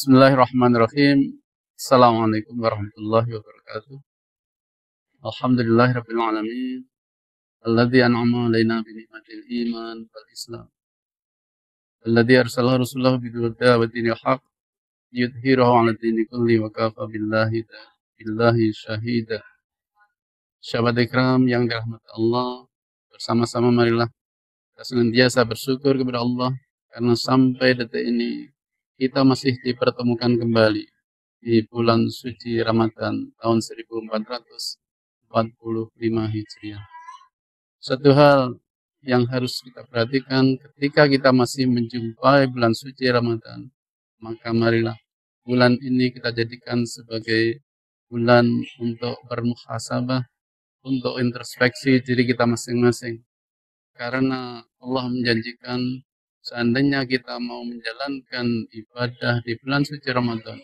Bismillahirrahmanirrahim. Assalamualaikum warahmatullahi wabarakatuh. Alhamdulillahirabbil alamin. Alladzi an'ama 'alaina bi ni'matil iman wal islam. Alladzi arsala rasulahu bil huda wa dinil haqq liyudhhirahu 'ala dini kulli wa kafa billahi syahida. Sahabat ikram yang dirahmati Allah, bersama-sama marilah kita senantiasa bersyukur kepada Allah karena sampai detik ini kita masih dipertemukan kembali di bulan suci Ramadan tahun 1445 Hijriah. Satu hal yang harus kita perhatikan ketika kita masih menjumpai bulan suci Ramadan, maka marilah bulan ini kita jadikan sebagai bulan untuk bermuhasabah, untuk introspeksi diri kita masing-masing. Karena Allah menjanjikan seandainya kita mau menjalankan ibadah di bulan suci Ramadan,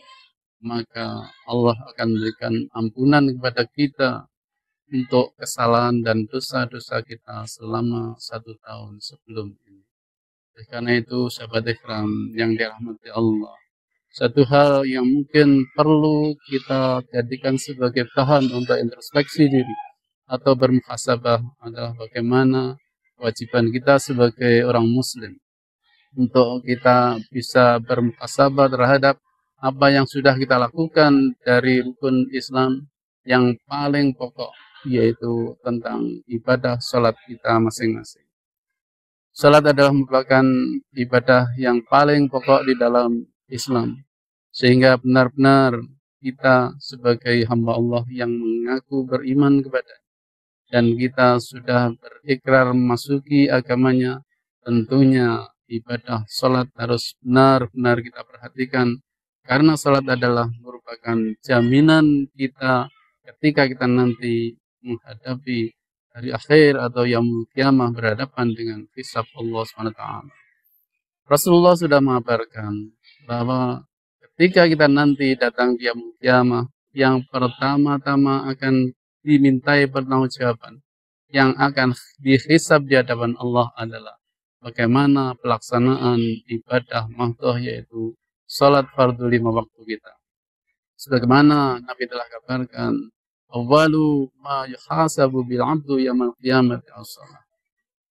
maka Allah akan memberikan ampunan kepada kita untuk kesalahan dan dosa-dosa kita selama 1 tahun sebelum ini. Oleh karena itu, sahabat ikram yang dirahmati Allah, satu hal yang mungkin perlu kita jadikan sebagai bahan untuk introspeksi diri atau bermuhasabah adalah bagaimana kewajiban kita sebagai orang muslim untuk kita bisa bermuhasabah terhadap apa yang sudah kita lakukan dari rukun Islam yang paling pokok, yaitu tentang ibadah salat kita masing-masing. Salat adalah merupakan ibadah yang paling pokok di dalam Islam, sehingga benar-benar kita sebagai hamba Allah yang mengaku beriman kepada dan kita sudah berikrar memasuki agamanya, tentunya ibadah salat harus benar-benar kita perhatikan, karena salat adalah merupakan jaminan kita ketika kita nanti menghadapi hari akhir atau yaumul qiyamah berhadapan dengan hisab Allah SWT. Rasulullah sudah mengabarkan bahwa ketika kita nanti datang di yaumul qiyamah, yang pertama-tama akan dimintai pertanggungjawaban, yang akan dihisab di hadapan Allah adalah bagaimana pelaksanaan ibadah mahdoh, yaitu salat fardu 5 waktu kita. Sebagaimana Nabi telah kabarkan, awwalu ma yuhasabu bil 'abdu yaumil qiyamati as-shalah.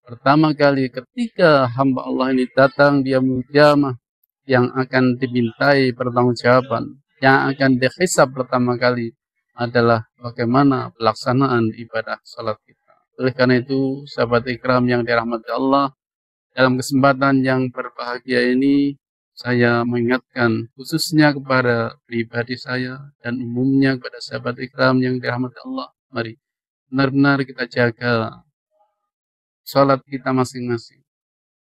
Pertama kali ketika hamba Allah ini datang di yaumul qiyamah, yang akan dimintai pertanggungjawaban, yang akan dihisab pertama kali adalah bagaimana pelaksanaan ibadah salat kita. Oleh karena itu, sahabat ikram yang dirahmati Allah, dalam kesempatan yang berbahagia ini, saya mengingatkan khususnya kepada pribadi saya dan umumnya kepada sahabat ikram yang dirahmati Allah. Mari benar-benar kita jaga salat kita masing-masing.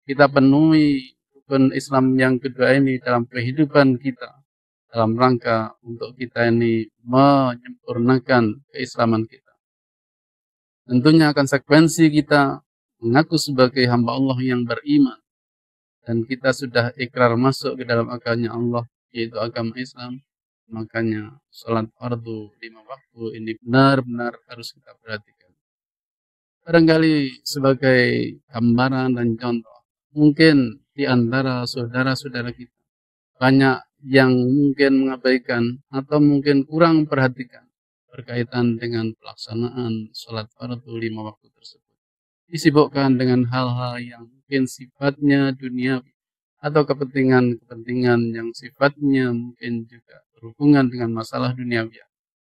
Kita penuhi rukun Islam yang kedua ini dalam kehidupan kita, dalam rangka untuk kita ini menyempurnakan keislaman kita. Tentunya konsekuensi kita mengaku sebagai hamba Allah yang beriman, dan kita sudah ikrar masuk ke dalam agamanya Allah, yaitu agama Islam. Makanya sholat fardu 5 waktu ini benar-benar harus kita perhatikan. Barangkali sebagai gambaran dan contoh, mungkin di antara saudara-saudara kita banyak yang mungkin mengabaikan atau mungkin kurang perhatikan berkaitan dengan pelaksanaan sholat fardu 5 waktu tersebut. Disibukkan dengan hal-hal yang mungkin sifatnya duniawi atau kepentingan-kepentingan yang sifatnya mungkin juga berhubungan dengan masalah duniawi.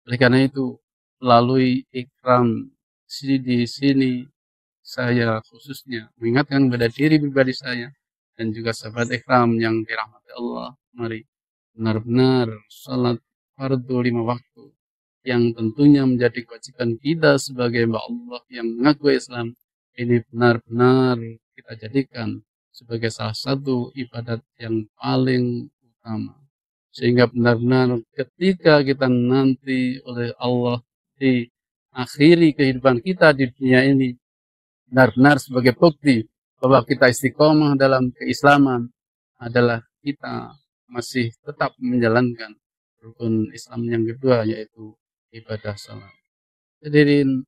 Oleh karena itu, melalui ikram di sini, saya khususnya mengingatkan kepada diri pribadi saya dan juga sahabat ikram yang dirahmati Allah, mari benar-benar salat fardu 5 waktu yang tentunya menjadi kewajiban kita sebagai hamba Allah yang mengaku Islam, ini benar-benar kita jadikan sebagai salah satu ibadat yang paling utama. Sehingga benar-benar ketika kita nanti oleh Allah diakhiri kehidupan kita di dunia ini, benar-benar sebagai bukti bahwa kita istiqomah dalam keislaman adalah kita masih tetap menjalankan rukun Islam yang kedua, yaitu ibadah salat. Hadirin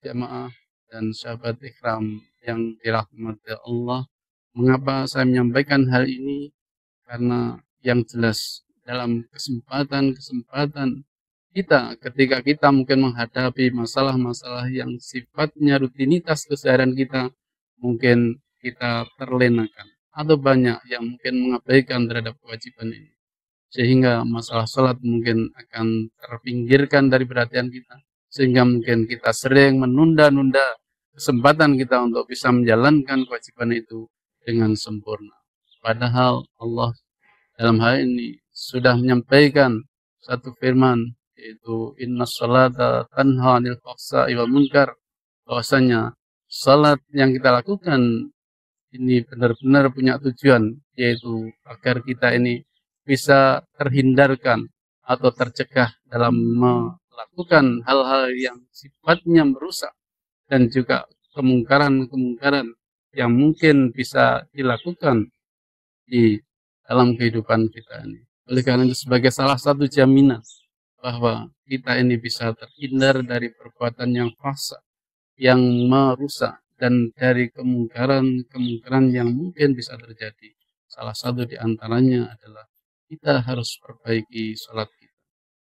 jamaah dan sahabat ikram yang dirahmati Allah, mengapa saya menyampaikan hal ini? Karena yang jelas dalam kesempatan-kesempatan kita ketika kita mungkin menghadapi masalah-masalah yang sifatnya rutinitas keseharian kita, mungkin kita terlenakan atau banyak yang mungkin mengabaikan terhadap kewajiban ini. Sehingga masalah sholat mungkin akan terpinggirkan dari perhatian kita. Sehingga mungkin kita sering menunda-nunda kesempatan kita untuk bisa menjalankan kewajiban itu dengan sempurna. Padahal Allah dalam hal ini sudah menyampaikan satu firman, yaitu inna sholata tanha 'anil fahsya'i wal munkar, bahwasanya salat yang kita lakukan ini benar-benar punya tujuan, yaitu agar kita ini bisa terhindarkan atau tercegah dalam melakukan hal-hal yang sifatnya merusak dan juga kemungkaran-kemungkaran yang mungkin bisa dilakukan di dalam kehidupan kita ini. Oleh karena itu sebagai salah satu jaminan bahwa kita ini bisa terhindar dari perbuatan yang fasa, yang merusak, dan dari kemungkaran-kemungkaran yang mungkin bisa terjadi. Salah satu di antaranya adalah kita harus perbaiki sholat kita.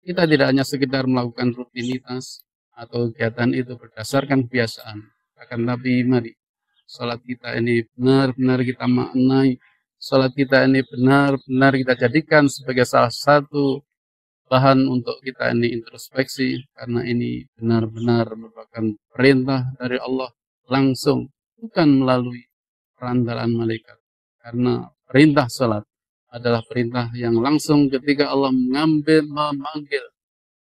Kita tidak hanya sekedar melakukan rutinitas atau kegiatan itu berdasarkan kebiasaan. Akan tapi mari sholat kita ini benar-benar kita maknai. Sholat kita ini benar-benar kita jadikan sebagai salah satu bahan untuk kita ini introspeksi, karena ini benar-benar merupakan perintah dari Allah langsung, bukan melalui perantaraan malaikat. Karena perintah sholat adalah perintah yang langsung ketika Allah memanggil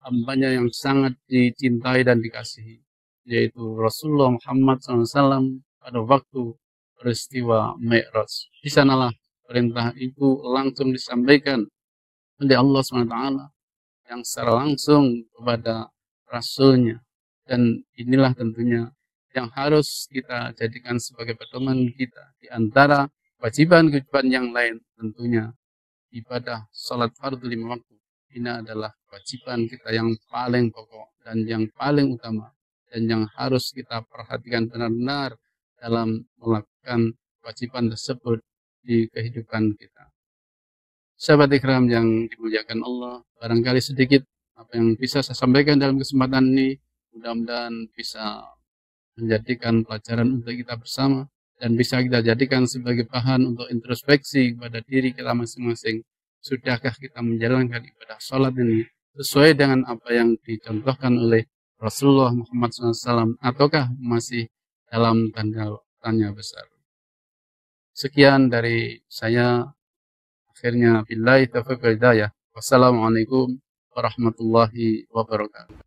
hambanya yang sangat dicintai dan dikasihi, yaitu Rasulullah Muhammad SAW pada waktu peristiwa Mi'raj. Di sanalah perintah itu langsung disampaikan oleh Allah SWT yang secara langsung kepada Rasulnya. Dan inilah tentunya yang harus kita jadikan sebagai pedoman kita. Di antara kewajiban-kewajiban yang lain tentunya ibadah salat fardu 5 waktu. Ini adalah kewajiban kita yang paling pokok dan yang paling utama, dan yang harus kita perhatikan benar-benar dalam melakukan kewajiban tersebut di kehidupan kita. Sahabat ikram yang dimuliakan Allah, barangkali sedikit apa yang bisa saya sampaikan dalam kesempatan ini, mudah-mudahan bisa menjadikan pelajaran untuk kita bersama dan bisa kita jadikan sebagai bahan untuk introspeksi kepada diri kita masing-masing. Sudahkah kita menjalankan ibadah sholat ini sesuai dengan apa yang dicontohkan oleh Rasulullah Muhammad SAW, ataukah masih dalam tanda tanya besar? Sekian dari saya. Akhirnya billahi taufiq wal hidayah. Wassalamualaikum warahmatullahi wabarakatuh.